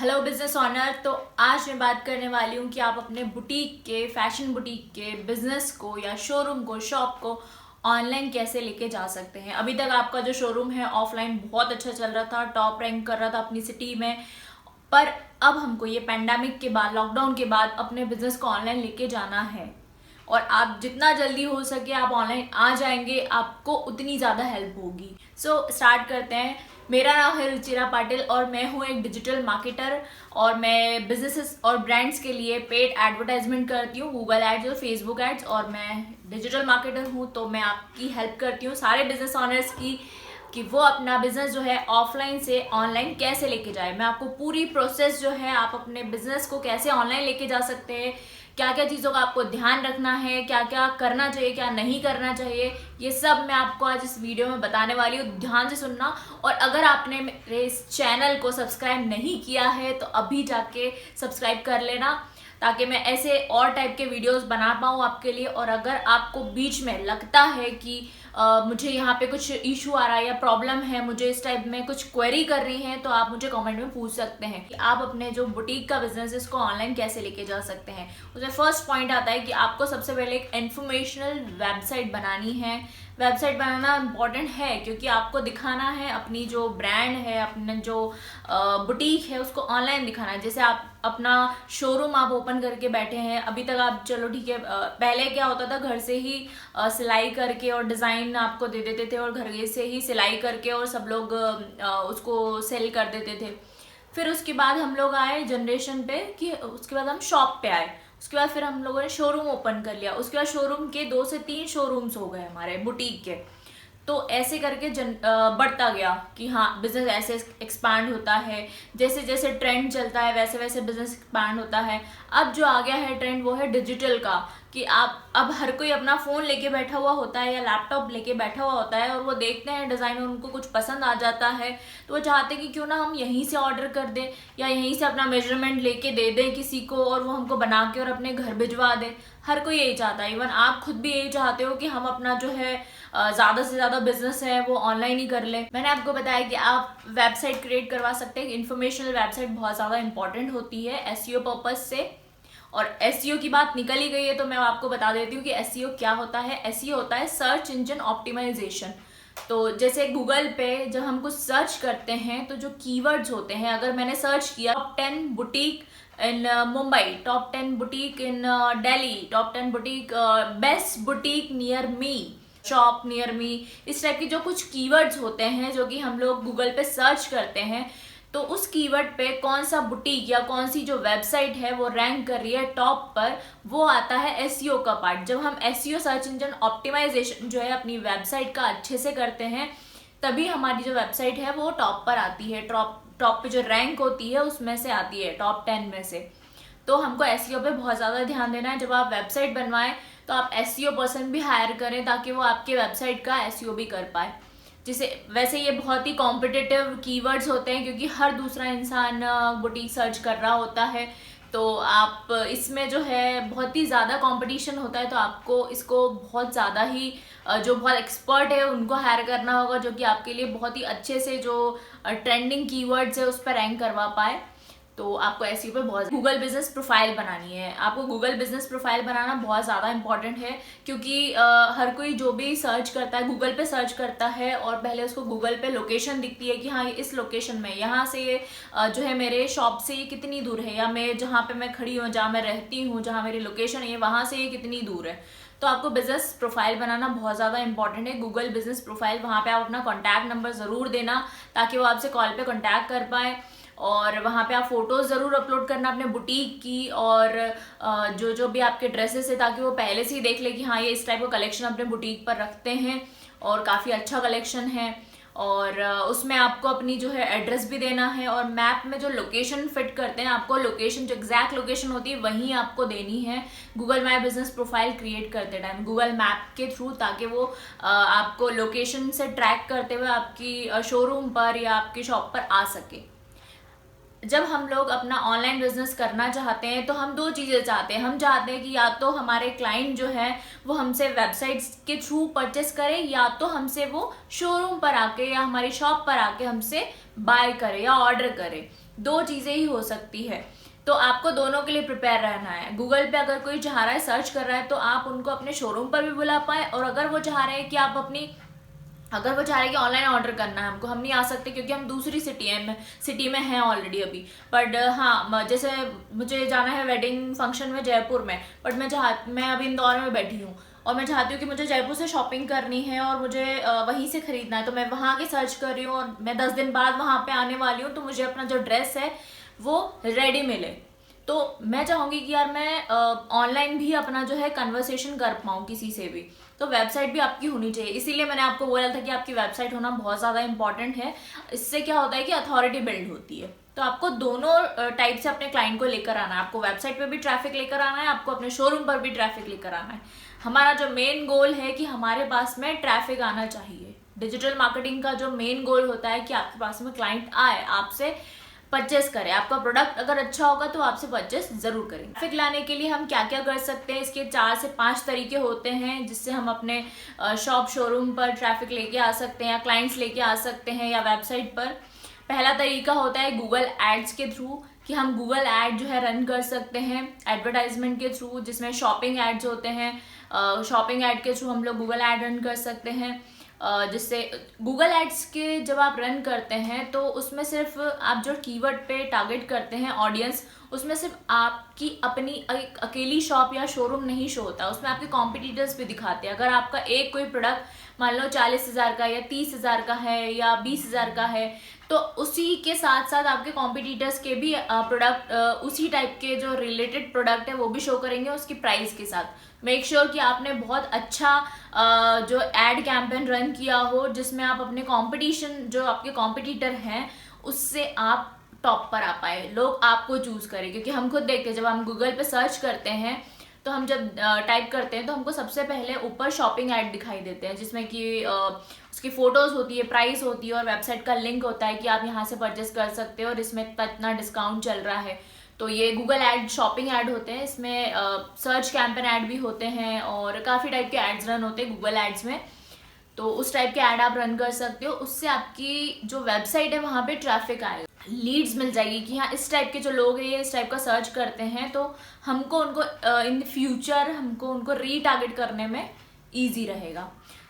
Hello business honour. तो आज मैं बात करने वाली हूँ कि आप अपने बुटीक के, फैशन बुटीक के बिजनेस को या शोरूम को, शॉप को ऑनलाइन कैसे लेके जा सकते हैं। अभी तक आपका जो शोरूम है ऑफलाइन बहुत अच्छा चल रहा था, टॉप रैंक कर रहा था अपनी सिटी में, पर अब हमको ये पैंडेमिक के बाद, लॉकडाउन के बाद अपने बिजनेस को ऑनलाइन लेके जाना है। और आप जितना जल्दी हो सके आप ऑनलाइन आ जाएंगे, आपको उतनी ज़्यादा हेल्प होगी। सो स्टार्ट करते हैं। मेरा नाम है रुचिरा पाटिल और मैं हूँ एक डिजिटल मार्केटर और मैं बिजनेसेस और ब्रांड्स के लिए पेड एडवर्टाइजमेंट करती हूँ, गूगल एड्स और फेसबुक एड्स। और मैं डिजिटल मार्केटर हूँ, तो मैं आपकी हेल्प करती हूँ सारे बिजनेस ऑनर्स की कि वो अपना बिजनेस जो है ऑफलाइन से ऑनलाइन कैसे लेके जाए। मैं आपको पूरी प्रोसेस जो है, आप अपने बिजनेस को कैसे ऑनलाइन लेके जा सकते हैं, क्या क्या चीज़ों का आपको ध्यान रखना है, क्या क्या करना चाहिए, क्या नहीं करना चाहिए, ये सब मैं आपको आज इस वीडियो में बताने वाली हूँ। ध्यान से सुनना। और अगर आपने मेरे इस चैनल को सब्सक्राइब नहीं किया है तो अभी जाके सब्सक्राइब कर लेना, ताकि मैं ऐसे और टाइप के वीडियोस बना पाऊँ आपके लिए। और अगर आपको बीच में लगता है कि मुझे यहाँ पे कुछ इशू आ रहा है या प्रॉब्लम है, मुझे इस टाइप में कुछ क्वेरी कर रही हैं, तो आप मुझे कमेंट में पूछ सकते हैं कि आप अपने जो बुटीक का बिजनेस है इसको ऑनलाइन कैसे लेके जा सकते हैं। उसमें फर्स्ट पॉइंट आता है कि आपको सबसे पहले एक इन्फॉर्मेशनल वेबसाइट बनानी है। वेबसाइट बनाना इम्पॉर्टेंट है क्योंकि आपको दिखाना है अपनी जो ब्रांड है, अपने जो बुटीक है उसको ऑनलाइन दिखाना है। जैसे आप अपना शोरूम आप ओपन करके बैठे हैं, अभी तक आप चलो ठीक है, पहले क्या होता था, घर से ही सिलाई करके और डिज़ाइन आपको दे देते थे और घर से ही सिलाई करके और सब लोग उसको सेल कर देते थे। फिर उसके बाद हम लोग आए जनरेशन पे कि उसके बाद हम शॉप पे आए, उसके बाद फिर हम लोगों ने शोरूम ओपन कर लिया, उसके बाद शोरूम के 2 से 3 शोरूम्स हो गए हमारे बुटीक के। तो ऐसे करके बढ़ता गया कि हाँ बिजनेस ऐसे एक्सपांड होता है, जैसे जैसे ट्रेंड चलता है वैसे वैसे बिजनेस एक्सपांड होता है। अब जो आ गया है ट्रेंड वो है डिजिटल का, कि आप अब हर कोई अपना फ़ोन लेके बैठा हुआ होता है या लैपटॉप लेके बैठा हुआ होता है और वो देखते हैं डिज़ाइन और उनको कुछ पसंद आ जाता है, तो वो चाहते हैं कि क्यों ना हम यहीं से ऑर्डर कर दें या यहीं से अपना मेजरमेंट लेके दे दें किसी को और वो हमको बना के और अपने घर भिजवा दे। हर कोई यही चाहता है, इवन आप खुद भी यही चाहते हो कि हम अपना जो है ज़्यादा से ज़्यादा बिजनेस है वो ऑनलाइन ही कर लें। मैंने आपको बताया कि आप वेबसाइट क्रिएट करवा सकते हैं। इन्फॉर्मेशनल वेबसाइट बहुत ज़्यादा इंपॉर्टेंट होती है एसईओ पर्पज से। और एसईओ की बात निकल ही गई है तो मैं आपको बता देती हूँ कि एसईओ क्या होता है। एसईओ होता है सर्च इंजन ऑप्टिमाइजेशन। तो जैसे गूगल पे जब हम कुछ सर्च करते हैं तो जो कीवर्ड्स होते हैं, अगर मैंने सर्च किया top 10 boutique in Mumbai, top 10 boutique in Delhi, top 10 boutique, best boutique near me, shop near me, इस टाइप के जो कुछ कीवर्ड्स होते हैं जो कि हम लोग गूगल पे सर्च करते हैं, तो उस कीवर्ड पे कौन सा बुटीक या कौन सी जो वेबसाइट है वो रैंक कर रही है टॉप पर, वो आता है एसईओ का पार्ट। जब हम एसईओ सर्च इंजन ऑप्टिमाइजेशन जो है अपनी वेबसाइट का अच्छे से करते हैं, तभी हमारी जो वेबसाइट है वो टॉप पर आती है, टॉप पे जो रैंक होती है उसमें से आती है, टॉप 10 में से। तो हमको एसईओ पे बहुत ज़्यादा ध्यान देना है। जब आप वेबसाइट बनवाएं तो आप एसईओ पर्सन भी हायर करें ताकि वो आपके वेबसाइट का एसईओ भी कर पाए। जिसे वैसे ये बहुत ही कॉम्पिटिटिव कीवर्ड्स होते हैं क्योंकि हर दूसरा इंसान बुटीक सर्च कर रहा होता है, तो आप इसमें जो है बहुत ही ज़्यादा कंपटीशन होता है। तो आपको इसको बहुत ज़्यादा ही जो बहुत एक्सपर्ट है उनको हायर करना होगा, जो कि आपके लिए बहुत ही अच्छे से जो ट्रेंडिंग कीवर्ड्स है उस पर रैंक करवा पाए। तो आपको एसईओ पे बहुत गूगल बिजनेस प्रोफाइल बनानी है। आपको गूगल बिजनेस प्रोफाइल बनाना बहुत ज़्यादा इंपॉर्टेंट है क्योंकि हर कोई जो भी सर्च करता है गूगल पे सर्च करता है और पहले उसको गूगल पे लोकेशन दिखती है कि हाँ ये इस लोकेशन में, यहाँ से ये जो है मेरे शॉप से ये कितनी दूर है, या मैं जहाँ पे मैं खड़ी हूँ, जहाँ मैं रहती हूँ, जहाँ मेरी लोकेशन है वहाँ से ये कितनी दूर है। तो आपको बिजनेस प्रोफाइल बनाना बहुत ज़्यादा इंपॉर्टेंट है। गूगल बिजनेस प्रोफाइल, वहाँ पे आप अपना कॉन्टैक्ट नंबर ज़रूर देना ताकि वो आपसे कॉल पे कॉन्टैक्ट कर पाए। और वहाँ पे आप फोटोज़ ज़रूर अपलोड करना अपने बुटीक की और जो जो भी आपके ड्रेसेस है, ताकि वो पहले से ही देख ले कि हाँ ये इस टाइप का कलेक्शन अपने बुटीक पर रखते हैं और काफ़ी अच्छा कलेक्शन है। और उसमें आपको अपनी जो है एड्रेस भी देना है और मैप में जो लोकेशन फिट करते हैं आपको लोकेशन, जो एग्जैक्ट लोकेशन होती है वहीं आपको देनी है Google my business profile create करते टाइम गूगल मैप के थ्रू, ताकि वो आपको लोकेशन से ट्रैक करते हुए आपकी शोरूम पर या आपकी शॉप पर आ सके। जब हम लोग अपना ऑनलाइन बिजनेस करना चाहते हैं तो हम 2 चीज़ें चाहते हैं। हम चाहते हैं कि या तो हमारे क्लाइंट जो है वो हमसे वेबसाइट्स के थ्रू परचेस करें, या तो हमसे वो शोरूम पर आके या हमारी शॉप पर आके हमसे बाय करे या ऑर्डर करे। दो चीज़ें ही हो सकती है। तो आपको दोनों के लिए प्रिपेयर रहना है। गूगल पे अगर कोई चाह रहा है सर्च कर रहा है तो आप उनको अपने शोरूम पर भी बुला पाए, और अगर वो चाह रहे हैं कि आप अगर वो चाह रहे हैं कि ऑनलाइन ऑर्डर करना है हमको, हम नहीं आ सकते क्योंकि हम दूसरी सिटी में हैं ऑलरेडी अभी। बट हाँ, जैसे मुझे जाना है वेडिंग फंक्शन में जयपुर में, बट मैं अभी इंदौर में बैठी हूँ और मैं चाहती हूँ कि मुझे जयपुर से शॉपिंग करनी है और मुझे वहीं से खरीदना है, तो मैं वहाँ के सर्च कर रही हूँ और मैं 10 दिन बाद वहाँ पे आने वाली हूँ, तो मुझे अपना जो ड्रेस है वो रेडी मिले। तो मैं चाहूँगी कि यार मैं ऑनलाइन भी अपना जो है कन्वर्सेशन कर पाऊँ किसी से भी, तो वेबसाइट भी आपकी होनी चाहिए। इसीलिए मैंने आपको बोला था कि आपकी वेबसाइट होना बहुत ज़्यादा इंपॉर्टेंट है। इससे क्या होता है कि अथॉरिटी बिल्ड होती है। तो आपको दोनों टाइप से अपने क्लाइंट को लेकर आना है। आपको वेबसाइट पे भी ट्रैफिक लेकर आना है, आपको अपने शोरूम पर भी ट्रैफिक लेकर आना है। हमारा जो मेन गोल है कि हमारे पास में ट्रैफिक आना चाहिए। डिजिटल मार्केटिंग का जो मेन गोल होता है कि आपके पास में क्लाइंट आए, आपसे परचेस करें, आपका प्रोडक्ट अगर अच्छा होगा तो आपसे परचेस जरूर करेंगे। ट्रैफिक लाने के लिए हम क्या क्या कर सकते हैं, इसके 4 से 5 तरीके होते हैं जिससे हम अपने शॉप शोरूम पर ट्रैफिक लेके आ सकते हैं या क्लाइंट्स लेके आ सकते हैं या वेबसाइट पर। पहला तरीका होता है गूगल एड्स के थ्रू, कि हम गूगल एड जो है रन कर सकते हैं एडवर्टाइजमेंट के थ्रू, जिसमें शॉपिंग एड्स होते हैं। शॉपिंग एड के थ्रू हम लोग गूगल एड रन कर सकते हैं, जिससे गूगल एड्स के जब आप रन करते हैं तो उसमें सिर्फ आप जो कीवर्ड पे टारगेट करते हैं ऑडियंस, उसमें सिर्फ आपकी अपनी एक अकेली शॉप या शोरूम नहीं शो होता, उसमें आपके कॉम्पिटिटर्स भी दिखाते हैं। अगर आपका एक कोई प्रोडक्ट मान लो 40,000 का या 30,000 का है या 20,000 का है, तो उसी के साथ साथ आपके कॉम्पिटिटर्स के भी प्रोडक्ट उसी टाइप के जो रिलेटेड प्रोडक्ट है वो भी शो करेंगे उसकी प्राइस के साथ। मेक श्योर कि आपने बहुत अच्छा जो एड कैंपेन रन किया हो जिसमें आप अपने कंपटीशन जो आपके कॉम्पिटिटर हैं उससे आप टॉप पर आ पाए, लोग आपको चूज करें। क्योंकि हम खुद देखते हैं जब हम गूगल पे सर्च करते हैं तो हम जब टाइप करते हैं तो हमको सबसे पहले ऊपर शॉपिंग ऐड दिखाई देते हैं जिसमें कि उसकी फोटोज होती है, प्राइस होती है और वेबसाइट का लिंक होता है कि आप यहाँ से परचेस कर सकते हो और इसमें इतना डिस्काउंट चल रहा है। तो ये गूगल ऐड शॉपिंग ऐड होते हैं, इसमें सर्च कैंपेन ऐड भी होते हैं और काफ़ी टाइप के एड्स रन होते हैं गूगल एड्स में। तो उस टाइप के ऐड आप रन कर सकते हो, उससे आपकी जो वेबसाइट है वहाँ पे ट्रैफिक आएगा, लीड्स मिल जाएगी कि हाँ इस टाइप के जो लोग हैं ये इस टाइप का सर्च करते हैं, तो हमको उनको इन फ्यूचर हमको उनको रीटारगेट करने में ईजी रहेगा।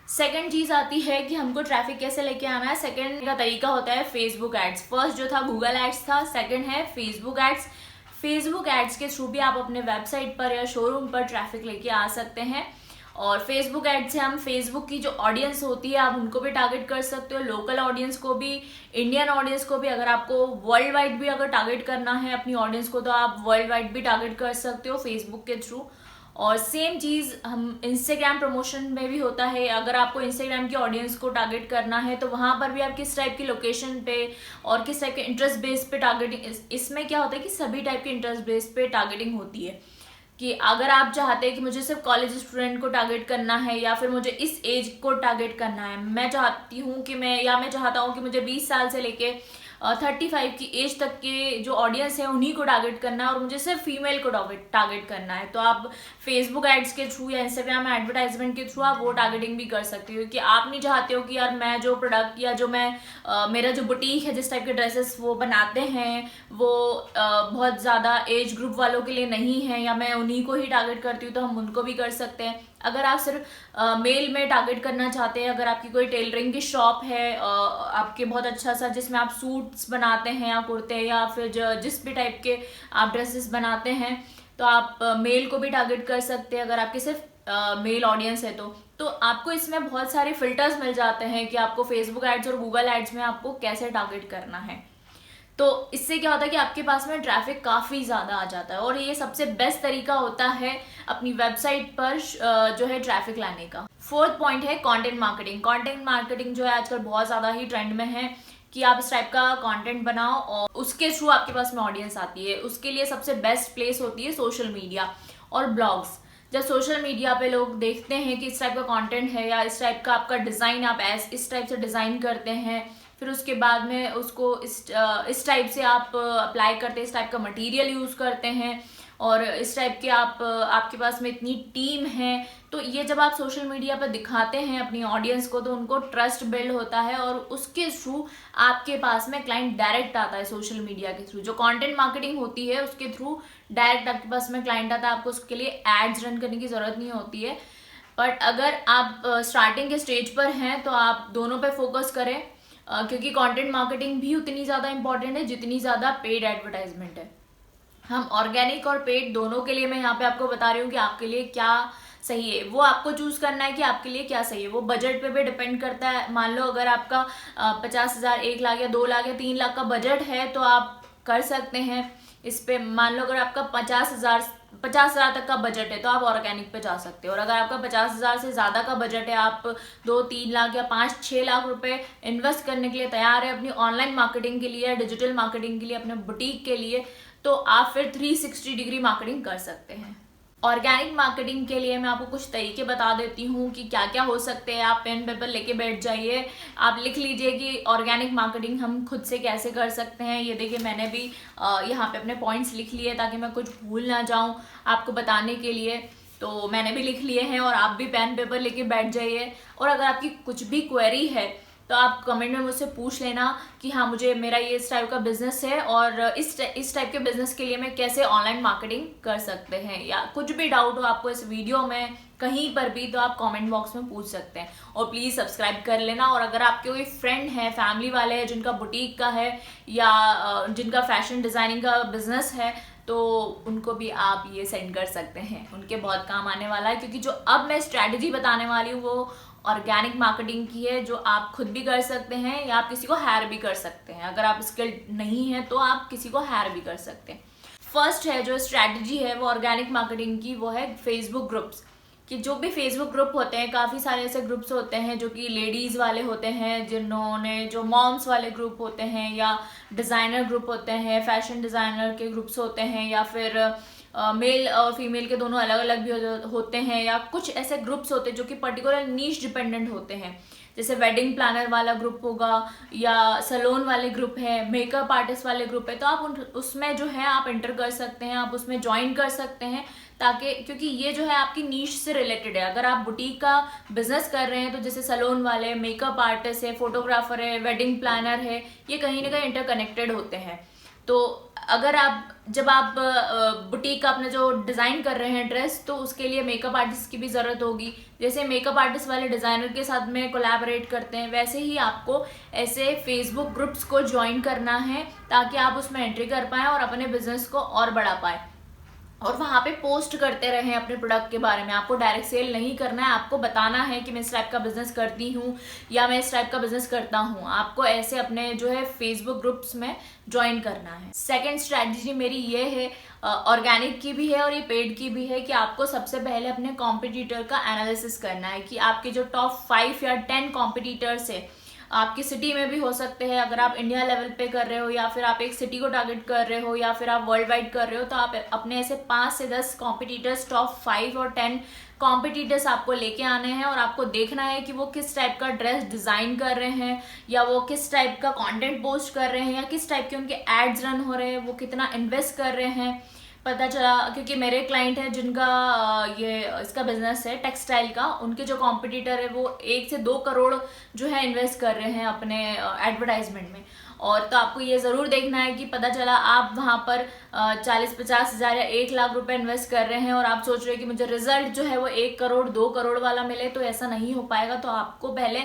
सेकंड चीज़ आती है कि हमको ट्रैफिक कैसे लेके आना है। सेकंड का तरीका होता है फेसबुक एड्स। फर्स्ट जो था गूगल एड्स था, सेकंड है फेसबुक एड्स। फेसबुक एड्स के थ्रू भी आप अपने वेबसाइट पर या शोरूम पर ट्रैफिक लेके आ सकते हैं। और फेसबुक एड से हम फेसबुक की जो ऑडियंस होती है आप उनको भी टारगेट कर सकते हो, लोकल ऑडियंस को भी, इंडियन ऑडियंस को भी। अगर आपको वर्ल्ड वाइड भी अगर टारगेट करना है अपनी ऑडियंस को तो आप वर्ल्ड वाइड भी टारगेट कर सकते हो फेसबुक के थ्रू। और सेम चीज़ हम इंस्टाग्राम प्रमोशन में भी होता है। अगर आपको इंस्टाग्राम की ऑडियंस को टारगेट करना है तो वहाँ पर भी आप किस टाइप की लोकेशन पे और किस टाइप के इंटरेस्ट बेस पे टारगेटिंग, इसमें क्या होता है कि सभी टाइप के इंटरेस्ट बेस पे टारगेटिंग होती है। कि अगर आप चाहते हैं कि मुझे सिर्फ कॉलेज स्टूडेंट को टारगेट करना है या फिर मुझे इस एज को टारगेट करना है, मैं चाहती हूँ कि मैं चाहता हूँ कि मुझे 20 साल से लेके 35 की एज तक के जो ऑडियंस है उन्हीं को टारगेट करना है और मुझे सिर्फ फीमेल को टारगेट करना है, तो आप फेसबुक एड्स के थ्रू या इंस्टाग्राम एडवर्टाइजमेंट के थ्रू आप वो टारगेटिंग भी कर सकते हो। कि आप नहीं चाहते हो कि यार मैं जो प्रोडक्ट या जो मैं मेरा जो बुटीक है जिस टाइप के ड्रेसेस वो बनाते हैं वो बहुत ज़्यादा एज ग्रुप वालों के लिए नहीं है या मैं उन्हीं को ही टारगेट करती हूँ, तो हम उनको भी कर सकते हैं। अगर आप सिर्फ मेल में टारगेट करना चाहते हैं, अगर आपकी कोई टेलरिंग की शॉप है आपके बहुत अच्छा सा जिसमें आप सूट्स बनाते हैं या कुर्ते या फिर जिस भी टाइप के आप ड्रेसेस बनाते हैं, तो आप मेल को भी टारगेट कर सकते हैं। अगर आपकी सिर्फ मेल ऑडियंस है तो आपको इसमें बहुत सारे फिल्टर्स मिल जाते हैं कि आपको फेसबुक एड्स और गूगल एड्स में आपको कैसे टारगेट करना है। तो इससे क्या होता है कि आपके पास में ट्रैफिक काफ़ी ज़्यादा आ जाता है और ये सबसे बेस्ट तरीका होता है अपनी वेबसाइट पर जो है ट्रैफिक लाने का। फोर्थ पॉइंट है कंटेंट मार्केटिंग। कंटेंट मार्केटिंग जो है आजकल बहुत ज़्यादा ही ट्रेंड में है कि आप इस टाइप का कंटेंट बनाओ और उसके थ्रू आपके पास में ऑडियंस आती है। उसके लिए सबसे बेस्ट प्लेस होती है सोशल मीडिया और ब्लॉग्स। जब सोशल मीडिया पे लोग देखते हैं कि इस टाइप का कंटेंट है या इस टाइप का आपका डिज़ाइन आप इस टाइप से डिज़ाइन करते हैं, फिर उसके बाद में उसको इस टाइप से आप अप्लाई करते हैं, इस टाइप का मटेरियल यूज़ करते हैं और इस टाइप के आपके पास में इतनी टीम है। तो ये जब आप सोशल मीडिया पर दिखाते हैं अपनी ऑडियंस को तो उनको ट्रस्ट बिल्ड होता है और उसके थ्रू आपके पास में क्लाइंट डायरेक्ट आता है। सोशल मीडिया के थ्रू जो कंटेंट मार्केटिंग होती है उसके थ्रू डायरेक्ट आपके पास में क्लाइंट आता है, आपको उसके लिए एड्स रन करने की ज़रूरत नहीं होती है। बट अगर आप स्टार्टिंग के स्टेज पर हैं तो आप दोनों पे फोकस करें, क्योंकि कंटेंट मार्केटिंग भी उतनी ज़्यादा इंपॉर्टेंट है जितनी ज़्यादा पेड एडवर्टाइजमेंट है। हम ऑर्गेनिक और पेड दोनों के लिए मैं यहाँ पे आपको बता रही हूँ कि आपके लिए क्या सही है, वो आपको चूज करना है कि आपके लिए क्या सही है। वो बजट पे भी डिपेंड करता है। मान लो अगर आपका 50,000, 1 लाख या 2 लाख या 3 लाख का बजट है तो आप कर सकते हैं इस पे। मान लो अगर आपका 50,000 तक का बजट है तो आप ऑर्गेनिक पे जा सकते हो। और अगर आपका 50,000 से ज़्यादा का बजट है, आप 2-3 लाख या 5-6 लाख रुपए इन्वेस्ट करने के लिए तैयार है अपनी ऑनलाइन मार्केटिंग के लिए, डिजिटल मार्केटिंग के लिए, अपने बुटीक के लिए, तो आप फिर 360 डिग्री मार्केटिंग कर सकते हैं। ऑर्गेनिक मार्केटिंग के लिए मैं आपको कुछ तरीके बता देती हूँ कि क्या क्या हो सकते हैं। आप पेन पेपर लेके बैठ जाइए, आप लिख लीजिए कि ऑर्गेनिक मार्केटिंग हम खुद से कैसे कर सकते हैं। ये देखिए मैंने भी यहाँ पे अपने पॉइंट्स लिख लिए ताकि मैं कुछ भूल ना जाऊँ आपको बताने के लिए। तो मैंने भी लिख लिए हैं और आप भी पेन पेपर लेके बैठ जाइए। और अगर आपकी कुछ भी क्वेरी है तो आप कमेंट में मुझसे पूछ लेना कि हाँ मुझे मेरा ये इस टाइप का बिजनेस है और इस टाइप के बिजनेस के लिए मैं कैसे ऑनलाइन मार्केटिंग कर सकते हैं, या कुछ भी डाउट हो आपको इस वीडियो में कहीं पर भी तो आप कमेंट बॉक्स में पूछ सकते हैं। और प्लीज़ सब्सक्राइब कर लेना। और अगर आपके कोई फ्रेंड है, फैमिली वाले हैं जिनका बुटीक का है या जिनका फैशन डिज़ाइनिंग का बिजनेस है तो उनको भी आप ये सेंड कर सकते हैं, उनके बहुत काम आने वाला है। क्योंकि जो अब मैं स्ट्रैटेजी बताने वाली हूँ वो ऑर्गेनिक मार्केटिंग की है, जो आप खुद भी कर सकते हैं या आप किसी को हायर भी कर सकते हैं। अगर आप स्किल्ड नहीं है तो आप किसी को हायर भी कर सकते हैं। फर्स्ट है जो स्ट्रैटेजी है वो ऑर्गेनिक मार्केटिंग की, वो है फेसबुक ग्रुप्स। कि जो भी फेसबुक ग्रुप होते हैं, काफ़ी सारे ऐसे ग्रुप्स होते हैं जो कि लेडीज़ वाले होते हैं, जिन्होंने जो मॉम्स वाले ग्रुप होते हैं या डिज़ाइनर ग्रुप होते हैं, फैशन डिज़ाइनर के ग्रुप्स होते हैं, या फिर मेल और फीमेल के दोनों अलग अलग भी होते हैं, या कुछ ऐसे ग्रुप्स होते हैं जो कि पर्टिकुलर नीश डिपेंडेंट होते हैं। जैसे वेडिंग प्लानर वाला ग्रुप होगा या सैलून वाले ग्रुप है, मेकअप आर्टिस्ट वाले ग्रुप है, तो आप उसमें जो है आप एंटर कर सकते हैं, आप उसमें ज्वाइन कर सकते हैं। ताकि क्योंकि ये जो है आपकी नीश से रिलेटेड है। अगर आप बुटीक का बिजनेस कर रहे हैं तो जैसे सैलून वाले, मेकअप आर्टिस्ट है, फोटोग्राफर है, वेडिंग प्लानर है, ये कहीं ना कहीं इंटरकनेक्टेड होते हैं। तो अगर जब आप बुटीक का अपना जो डिज़ाइन कर रहे हैं ड्रेस, तो उसके लिए मेकअप आर्टिस्ट की भी ज़रूरत होगी। जैसे मेकअप आर्टिस्ट वाले डिज़ाइनर के साथ में कोलैबोरेट करते हैं, वैसे ही आपको ऐसे फेसबुक ग्रुप्स को ज्वाइन करना है ताकि आप उसमें एंट्री कर पाएँ और अपने बिजनेस को और बढ़ा पाएँ। और वहाँ पे पोस्ट करते रहें अपने प्रोडक्ट के बारे में। आपको डायरेक्ट सेल नहीं करना है, आपको बताना है कि मैं इस टाइप का बिजनेस करती हूँ या मैं इस टाइप का बिजनेस करता हूँ। आपको ऐसे अपने जो है फेसबुक ग्रुप्स में ज्वाइन करना है। सेकंड स्ट्रैटेजी मेरी ये है, ऑर्गेनिक की भी है और ये पेड की भी है, कि आपको सबसे पहले अपने कॉम्पिटिटर का एनालिसिस करना है कि आपके जो टॉप 5 या 10 कॉम्पिटिटर्स है, आपकी सिटी में भी हो सकते हैं। अगर आप इंडिया लेवल पे कर रहे हो या फिर आप एक सिटी को टारगेट कर रहे हो या फिर आप वर्ल्ड वाइड कर रहे हो, तो आप अपने ऐसे 5 से 10 कॉम्पिटिटर्स, टॉप 5 और 10 कॉम्पिटिटर्स आपको लेके आने हैं और आपको देखना है कि वो किस टाइप का ड्रेस डिज़ाइन कर रहे हैं, या वो किस टाइप का कंटेंट पोस्ट कर रहे हैं, या किस टाइप के उनके एड्स रन हो रहे हैं, वो कितना इन्वेस्ट कर रहे हैं। पता चला, क्योंकि मेरे क्लाइंट हैं जिनका इसका बिजनेस है टेक्सटाइल का, उनके जो कॉम्पिटिटर है वो 1 से 2 करोड़ जो है इन्वेस्ट कर रहे हैं अपने एडवर्टाइजमेंट में। और तो आपको ये ज़रूर देखना है कि पता चला आप वहाँ पर 40-50 हज़ार या 1 लाख रुपए इन्वेस्ट कर रहे हैं और आप सोच रहे हैं कि मुझे रिजल्ट जो है वो 1 करोड़ 2 करोड़ वाला मिले, तो ऐसा नहीं हो पाएगा। तो आपको पहले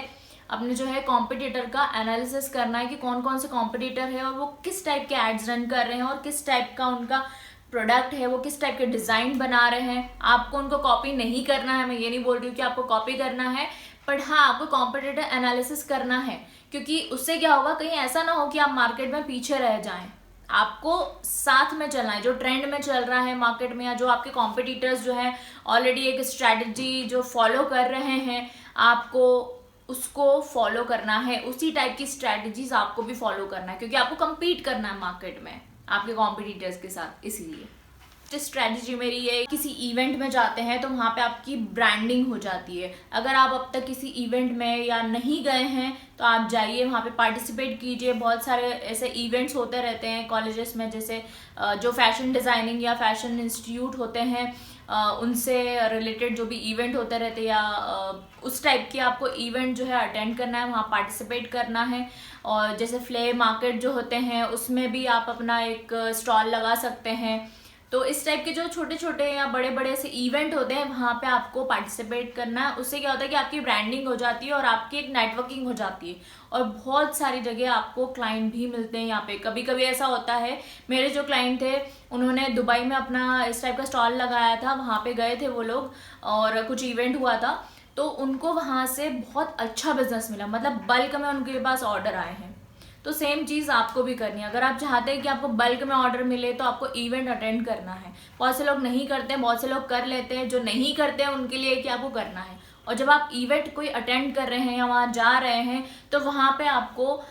अपने जो है कॉम्पिटिटर का एनालिसिस करना है कि कौन कौन से कॉम्पिटिटर है और वो किस टाइप के एड्स रन कर रहे हैं और किस टाइप का उनका प्रोडक्ट है, वो किस टाइप के डिज़ाइन बना रहे हैं। आपको उनको कॉपी नहीं करना है, मैं ये नहीं बोल रही हूँ कि आपको कॉपी करना है, बट हाँ आपको कॉम्पिटिटर एनालिसिस करना है। क्योंकि उससे क्या होगा, कहीं ऐसा ना हो कि आप मार्केट में पीछे रह जाएं। आपको साथ में चलना है, जो ट्रेंड में चल रहा है मार्केट में, या जो आपके कॉम्पिटिटर्स जो हैं ऑलरेडी एक स्ट्रैटेजी जो फॉलो कर रहे हैं, आपको उसको फॉलो करना है। उसी टाइप की स्ट्रैटेजीज आपको भी फॉलो करना है, क्योंकि आपको कम्पीट करना है मार्केट में आपके कॉम्पिटिटर्स के साथ, इसीलिए। स्ट्रैटेजी मेरी है, किसी इवेंट में जाते हैं तो वहाँ पे आपकी ब्रांडिंग हो जाती है। अगर आप अब तक किसी इवेंट में या नहीं गए हैं तो आप जाइए, वहाँ पे पार्टिसिपेट कीजिए। बहुत सारे ऐसे इवेंट्स होते रहते हैं कॉलेजेस में, जैसे जो फैशन डिज़ाइनिंग या फैशन इंस्टीट्यूट होते हैं उनसे रिलेटेड जो भी इवेंट होते रहते हैं, या उस टाइप की आपको इवेंट जो है अटेंड करना है, वहाँ पार्टिसिपेट करना है। और जैसे फ्ले मार्केट जो होते हैं उसमें भी आप अपना एक स्टॉल लगा सकते हैं। तो इस टाइप के जो छोटे छोटे या बड़े बड़े से इवेंट होते हैं वहाँ पे आपको पार्टिसिपेट करना है। उससे क्या होता है कि आपकी ब्रांडिंग हो जाती है और आपकी एक नेटवर्किंग हो जाती है, और बहुत सारी जगह आपको क्लाइंट भी मिलते हैं यहाँ पे। कभी कभी ऐसा होता है, मेरे जो क्लाइंट थे उन्होंने दुबई में अपना इस टाइप का स्टॉल लगाया था, वहाँ पे गए थे वो लोग और कुछ इवेंट हुआ था, तो उनको वहाँ से बहुत अच्छा बिजनेस मिला, मतलब बल्क में उनके पास ऑर्डर आए हैं। तो सेम चीज़ आपको भी करनी है। अगर आप चाहते हैं कि आपको बल्क में ऑर्डर मिले तो आपको इवेंट अटेंड करना है। बहुत से लोग नहीं करते हैं, बहुत से लोग कर लेते हैं। जो नहीं करते हैं उनके लिए कि आपको करना है। और जब आप इवेंट कोई अटेंड कर रहे हैं या वहाँ जा रहे हैं तो वहाँ पे आपको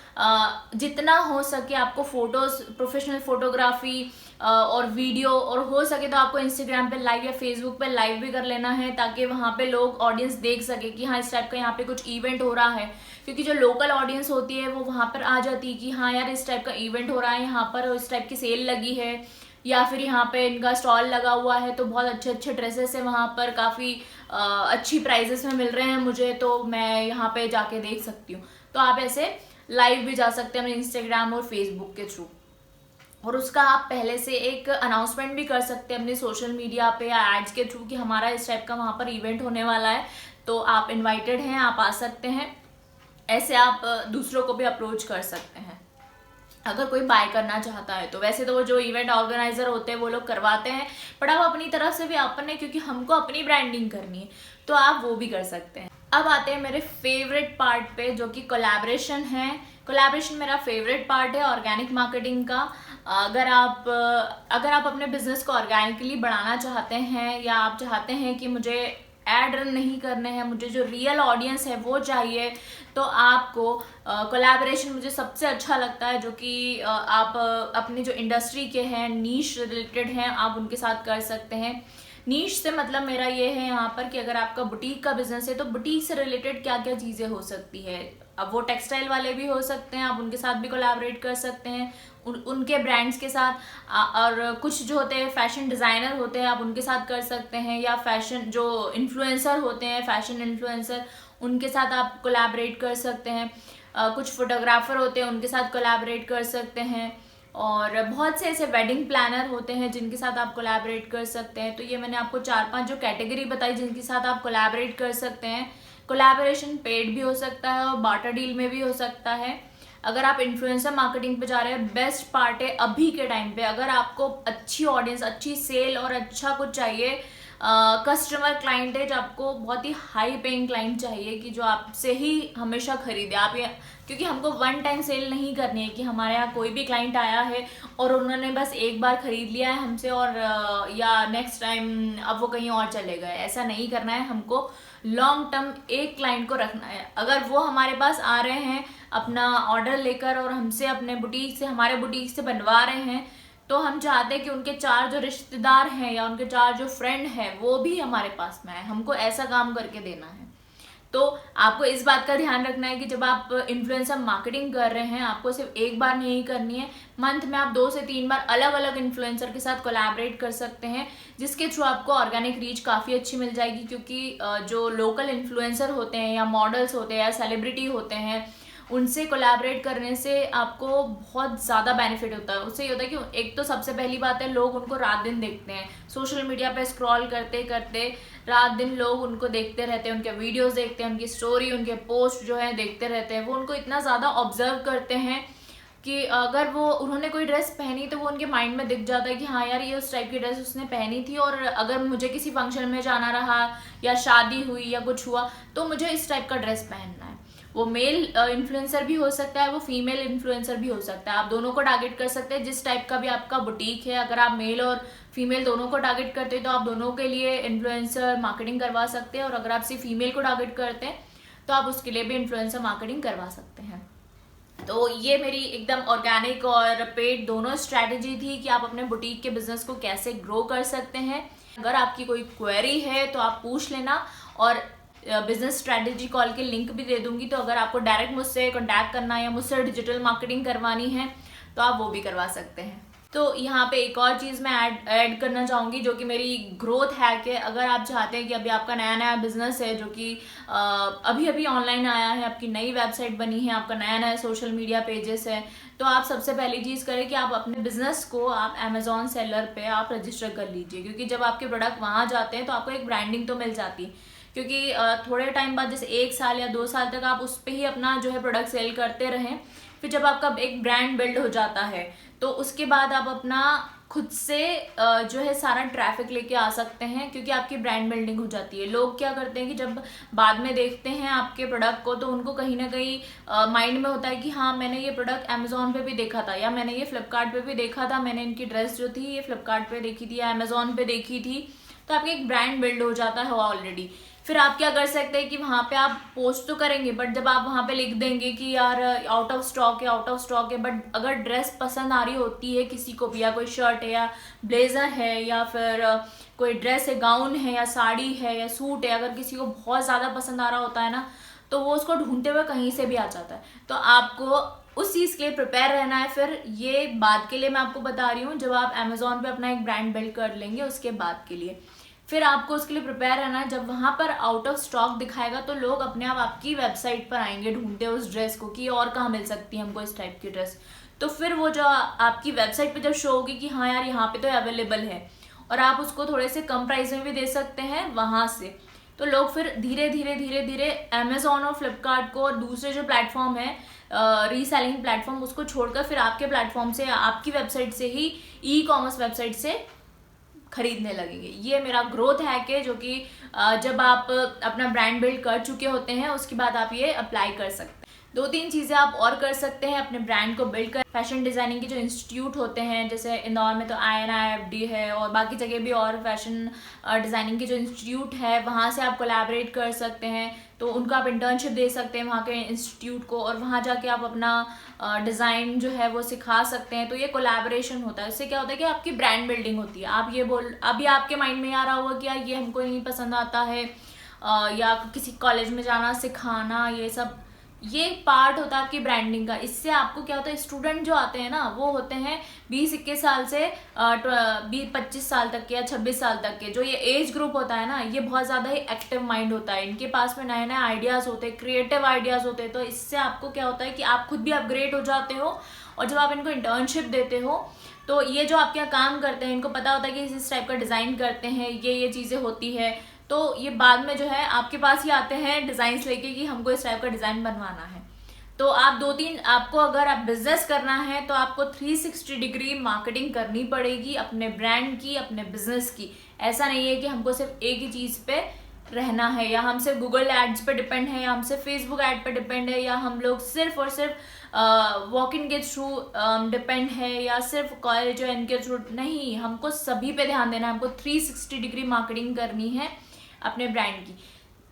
जितना हो सके आपको फोटोज, प्रोफेशनल फोटोग्राफी और वीडियो, और हो सके तो आपको इंस्टाग्राम पे लाइव या फेसबुक पे लाइव भी कर लेना है, ताकि वहाँ पे लोग, ऑडियंस देख सके कि हाँ इस टाइप का यहाँ पे कुछ इवेंट हो रहा है। क्योंकि जो लोकल ऑडियंस होती है वो वहाँ पर आ जाती है कि हाँ यार इस टाइप का इवेंट हो रहा है यहाँ पर, इस टाइप की सेल लगी है, या फिर यहाँ पे इनका स्टॉल लगा हुआ है तो बहुत अच्छे अच्छे ड्रेसेस है वहाँ पर, काफ़ी अच्छी प्राइजेस में मिल रहे हैं मुझे, तो मैं यहाँ पे जाके देख सकती हूँ। तो आप ऐसे लाइव भी जा सकते हैं अपने इंस्टाग्राम और फेसबुक के थ्रू, और उसका आप पहले से एक अनाउंसमेंट भी कर सकते हैं अपने सोशल मीडिया पे या एड्स के थ्रू कि हमारा इस टाइप का वहाँ पर इवेंट होने वाला है, तो आप इनवाइटेड हैं, आप आ सकते हैं। ऐसे आप दूसरों को भी अप्रोच कर सकते हैं अगर कोई बाय करना चाहता है तो। वैसे तो वो जो इवेंट ऑर्गेनाइजर होते हैं वो लोग करवाते हैं, बट आप अपनी तरफ से भी अपन है, क्योंकि हमको अपनी ब्रांडिंग करनी है, तो आप वो भी कर सकते हैं। अब आते हैं मेरे फेवरेट पार्ट पे, जो कि कोलैबोरेशन है। कोलैबोरेशन मेरा फेवरेट पार्ट है ऑर्गेनिक मार्केटिंग का। अगर आप अपने बिजनेस को ऑर्गेनिकली बढ़ाना चाहते हैं, या आप चाहते हैं कि मुझे ऐड रन नहीं करने हैं, मुझे जो रियल ऑडियंस है वो चाहिए, तो आपको कोलैबोरेशन मुझे सबसे अच्छा लगता है, जो कि आप अपनी जो इंडस्ट्री के हैं, नीश रिलेटेड हैं, आप उनके साथ कर सकते हैं। नीश से मतलब मेरा ये है यहाँ पर कि अगर आपका बुटीक का बिजनेस है तो बुटीक से रिलेटेड क्या क्या चीज़ें हो सकती है। अब वो टेक्सटाइल वाले भी हो सकते हैं, आप उनके साथ भी कोलैबोरेट कर सकते हैं, उनके ब्रांड्स के साथ। और कुछ जो होते हैं फैशन डिज़ाइनर होते हैं, आप उनके साथ कर सकते हैं, या फैशन जो इन्फ्लुएंसर होते हैं, फैशन इन्फ्लुएंसर, उनके साथ आप कोलैबोरेट कर सकते हैं। कुछ फोटोग्राफर होते हैं उनके साथ कोलैबोरेट कर सकते हैं, और बहुत से ऐसे वेडिंग प्लानर होते हैं जिनके साथ आप कोलैबोरेट कर सकते हैं। तो ये मैंने आपको 4-5 जो कैटेगरी बताई जिनके साथ आप कोलैबोरेट कर सकते हैं। कोलैबोरेशन पेड भी हो सकता है और बार्टर डील में भी हो सकता है। अगर आप इन्फ्लुएंसर मार्केटिंग पे जा रहे हैं, बेस्ट पार्ट है अभी के टाइम पे, अगर आपको अच्छी ऑडियंस, अच्छी सेल और अच्छा कुछ चाहिए, कस्टमर क्लाइंट है जो आपको बहुत ही हाई पेइंग क्लाइंट चाहिए कि जो आपसे ही हमेशा खरीदे आप, ये क्योंकि हमको वन टाइम सेल नहीं करनी है कि हमारे यहाँ कोई भी क्लाइंट आया है और उन्होंने बस एक बार खरीद लिया है हमसे और या नेक्स्ट टाइम अब वो कहीं और चले गए, ऐसा नहीं करना है। हमको लॉन्ग टर्म एक क्लाइंट को रखना है। अगर वो हमारे पास आ रहे हैं अपना ऑर्डर लेकर और हमसे अपने बुटीक से, हमारे बुटीक से बनवा रहे हैं, तो हम चाहते हैं कि उनके 4 जो रिश्तेदार हैं या उनके 4 जो फ्रेंड हैं वो भी हमारे पास में आए, हमको ऐसा काम करके देना है। तो आपको इस बात का ध्यान रखना है कि जब आप इन्फ्लुएंसर मार्केटिंग कर रहे हैं, आपको सिर्फ एक बार नहीं करनी है, मंथ में आप 2 से 3 बार अलग अलग इन्फ्लुएंसर के साथ कोलैबोरेट कर सकते हैं, जिसके थ्रू आपको ऑर्गेनिक रीच काफ़ी अच्छी मिल जाएगी। क्योंकि जो लोकल इन्फ्लुएंसर होते हैं या मॉडल्स होते हैं या सेलिब्रिटी होते हैं, उनसे कोलैबोरेट करने से आपको बहुत ज़्यादा बेनिफिट होता है। उससे ये होता है कि एक तो सबसे पहली बात है, लोग उनको रात दिन देखते हैं, सोशल मीडिया पे स्क्रॉल करते करते रात दिन लोग उनको देखते रहते हैं, उनके वीडियोस देखते हैं, उनकी स्टोरी, उनके पोस्ट जो है देखते रहते हैं। वो उनको इतना ज़्यादा ऑब्जर्व करते हैं कि अगर वो उन्होंने कोई ड्रेस पहनी तो वो उनके माइंड में दिख जाता है कि हाँ यार ये उस टाइप की ड्रेस उसने पहनी थी, और अगर मुझे किसी फंक्शन में जाना रहा या शादी हुई या कुछ हुआ तो मुझे इस टाइप का ड्रेस पहनना है। वो मेल इन्फ्लुएंसर भी हो सकता है, वो फीमेल इन्फ्लुएंसर भी हो सकता है, आप दोनों को टारगेट कर सकते हैं। जिस टाइप का भी आपका बुटीक है, अगर आप मेल और फीमेल दोनों को टारगेट करते हैं तो आप दोनों के लिए इन्फ्लुएंसर मार्केटिंग करवा सकते हैं, और अगर आप सिर्फ फीमेल को टारगेट करते हैं तो आप उसके लिए भी इन्फ्लुएंसर मार्केटिंग करवा सकते हैं। तो ये मेरी एकदम ऑर्गेनिक और पेड दोनों स्ट्रैटेजी थी कि आप अपने बुटीक के बिजनेस को कैसे ग्रो कर सकते हैं। अगर आपकी कोई क्वेरी है तो आप पूछ लेना, और बिजनेस स्ट्रैटेजी कॉल के लिंक भी दे दूंगी, तो अगर आपको डायरेक्ट मुझसे कॉन्टैक्ट करना है या मुझसे डिजिटल मार्केटिंग करवानी है तो आप वो भी करवा सकते हैं। तो यहाँ पे एक और चीज़ मैं ऐड करना चाहूँगी जो कि मेरी ग्रोथ है, कि अगर आप चाहते हैं कि अभी आपका नया नया बिजनेस है जो कि अभी अभी ऑनलाइन आया है, आपकी नई वेबसाइट बनी है, आपका नया नया सोशल मीडिया पेजेस है, तो आप सबसे पहली चीज़ करें कि आप अपने बिजनेस को आप अमेजोन सेलर पे आप रजिस्टर कर लीजिए, क्योंकि जब आपके प्रोडक्ट वहाँ जाते हैं तो आपको एक ब्रांडिंग तो मिल जाती है। क्योंकि थोड़े टाइम बाद, जैसे 1 साल या 2 साल तक आप उस पर ही अपना जो है प्रोडक्ट सेल करते रहें, फिर जब आपका एक ब्रांड बिल्ड हो जाता है तो उसके बाद आप अपना खुद से जो है सारा ट्रैफिक लेके आ सकते हैं, क्योंकि आपकी ब्रांड बिल्डिंग हो जाती है। लोग क्या करते हैं कि जब बाद में देखते हैं आपके प्रोडक्ट को तो उनको कहीं ना कहीं माइंड में होता है कि हाँ, मैंने ये प्रोडक्ट अमेजोन पे भी देखा था, या मैंने ये फ्लिपकार्ट पे भी देखा था, मैंने इनकी ड्रेस जो थी ये फ्लिपकार्ट पे देखी थी या अमेजोन पे देखी थी। तो आपकी एक ब्रांड बिल्ड हो जाता है ऑलरेडी। फिर आप क्या कर सकते हैं कि वहाँ पे आप पोस्ट तो करेंगे, बट जब आप वहाँ पे लिख देंगे कि यार आउट ऑफ स्टॉक है, आउट ऑफ स्टॉक है, बट अगर ड्रेस पसंद आ रही होती है किसी को भी, या कोई शर्ट है या ब्लेजर है या फिर कोई ड्रेस है, गाउन है या साड़ी है या सूट है, अगर किसी को बहुत ज़्यादा पसंद आ रहा होता है ना, तो वो उसको ढूंढते हुए कहीं से भी आ जाता है। तो आपको उस चीज़ के लिए प्रिपेयर रहना है। फिर ये बात के लिए मैं आपको बता रही हूँ, जब आप अमेजोन पे अपना एक ब्रांड बिल्ड कर लेंगे उसके बाद के लिए, फिर आपको उसके लिए प्रिपेयर रहना है। जब वहाँ पर आउट ऑफ स्टॉक दिखाएगा तो लोग अपने आप आपकी वेबसाइट पर आएंगे ढूंढते उस ड्रेस को कि और कहाँ मिल सकती है हमको इस टाइप की ड्रेस। तो फिर वो जो आपकी वेबसाइट पे जब शो होगी कि हाँ यार यहाँ पे तो अवेलेबल है, और आप उसको थोड़े से कम प्राइस में भी दे सकते हैं वहाँ से, तो लोग फिर धीरे धीरे धीरे धीरे अमेजोन और फ्लिपकार्ट को और दूसरे जो प्लेटफॉर्म है रीसेलिंग प्लेटफॉर्म, उसको छोड़कर फिर आपके प्लेटफॉर्म से, आपकी वेबसाइट से ही, ई कॉमर्स वेबसाइट से खरीदने लगेंगे। ये मेरा ग्रोथ हैक है, जो कि जब आप अपना ब्रांड बिल्ड कर चुके होते हैं उसके बाद आप ये अप्लाई कर सकते हैं। 2-3 चीज़ें आप और कर सकते हैं अपने ब्रांड को बिल्ड कर। फैशन डिज़ाइनिंग के जो इंस्टीट्यूट होते हैं, जैसे इंदौर में तो INIFD है, और बाकी जगह भी और फैशन डिज़ाइनिंग के जो इंस्टीट्यूट है वहाँ से आप कोलैबोरेट कर सकते हैं। तो उनको आप इंटर्नशिप दे सकते हैं वहाँ के इंस्टीट्यूट को, और वहाँ जाके आप अपना डिज़ाइन जो है वो सिखा सकते हैं। तो ये कोलैबोरेशन होता है। इससे क्या होता है कि आपकी ब्रांड बिल्डिंग होती है। आप ये अभी आपके माइंड में आ रहा होगा कि यार ये हमको नहीं पसंद आता है, या किसी कॉलेज में जाना सिखाना, ये सब ये पार्ट होता है आपकी ब्रांडिंग का। इससे आपको क्या होता है, स्टूडेंट जो आते हैं ना वो होते हैं 20-21 साल से 20-25 साल तक के या 26 साल तक के। जो ये एज ग्रुप होता है ना, ये बहुत ज़्यादा ही एक्टिव माइंड होता है, इनके पास में नए नए आइडियाज़ होते हैं, क्रिएटिव आइडियाज़ होते हैं। तो इससे आपको क्या होता है कि आप खुद भी अपग्रेड हो जाते हो, और जब आप इनको इंटर्नशिप देते हो तो ये जो आपके यहाँ काम करते हैं इनको पता होता है कि इस टाइप का डिज़ाइन करते हैं, ये चीज़ें होती है। तो ये बाद में जो है आपके पास ही आते हैं डिज़ाइंस लेके कि हमको इस टाइप का डिज़ाइन बनवाना है। तो आप 2-3 आपको अगर आप बिजनेस करना है तो आपको 360 डिग्री मार्केटिंग करनी पड़ेगी अपने ब्रांड की, अपने बिजनेस की। ऐसा नहीं है कि हमको सिर्फ एक ही चीज़ पे रहना है, या हम सिर्फ गूगल एड्स पे डिपेंड है, या हम सिर्फ फेसबुक एड पे डिपेंड है, या हम लोग सिर्फ और सिर्फ वॉक इन के थ्रू डिपेंड है, या सिर्फ कॉलेज और इनके थ्रू नहीं। हमको सभी पे ध्यान देना है। हमको 360 डिग्री मार्केटिंग करनी है अपने ब्रांड की।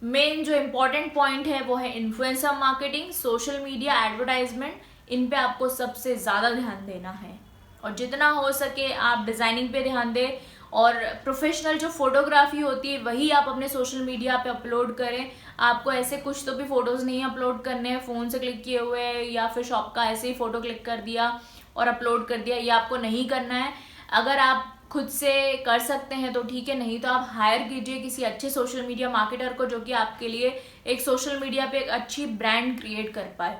मेन जो इम्पोर्टेंट पॉइंट है वो है influencer marketing, social media advertisement. इन पे आपको सबसे ज़्यादा ध्यान देना है, और जितना हो सके आप डिज़ाइनिंग पे ध्यान दें, और प्रोफेशनल जो फोटोग्राफी होती है वही आप अपने सोशल मीडिया पे अपलोड करें। आपको ऐसे कुछ तो भी फ़ोटोज़ नहीं अपलोड करने हैं फ़ोन से क्लिक किए हुए, या फिर शॉप का ऐसे ही फ़ोटो क्लिक कर दिया और अपलोड कर दिया, ये आपको नहीं करना है। अगर आप खुद से कर सकते हैं तो ठीक है, नहीं तो आप हायर कीजिए किसी अच्छे सोशल मीडिया मार्केटर को, जो कि आपके लिए एक सोशल मीडिया पे एक अच्छी ब्रांड क्रिएट कर पाए।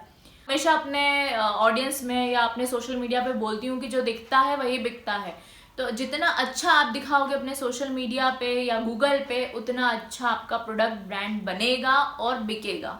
हमेशा अपने ऑडियंस में या अपने सोशल मीडिया पे बोलती हूँ कि जो दिखता है वही बिकता है। तो जितना अच्छा आप दिखाओगे अपने सोशल मीडिया पे या गूगल पे, उतना अच्छा आपका प्रोडक्ट ब्रांड बनेगा और बिकेगा।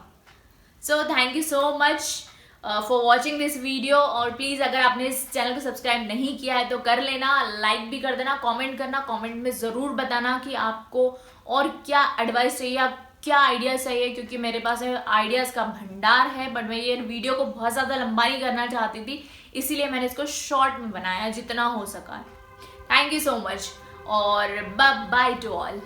So thank you so much for watching this video. और प्लीज़ अगर आपने इस चैनल को सब्सक्राइब नहीं किया है तो कर लेना, लाइक भी कर देना, कमेंट करना, कमेंट में ज़रूर बताना कि आपको और क्या एडवाइस चाहिए, आप क्या आइडियाज़ चाहिए, क्योंकि मेरे पास आइडियाज़ का भंडार है। बट मैं ये वीडियो को बहुत ज़्यादा लंबा नहीं करना चाहती थी, इसीलिए मैंने इसको शॉर्ट में बनाया जितना हो सका। थैंक यू सो मच, और बाय टू ऑल।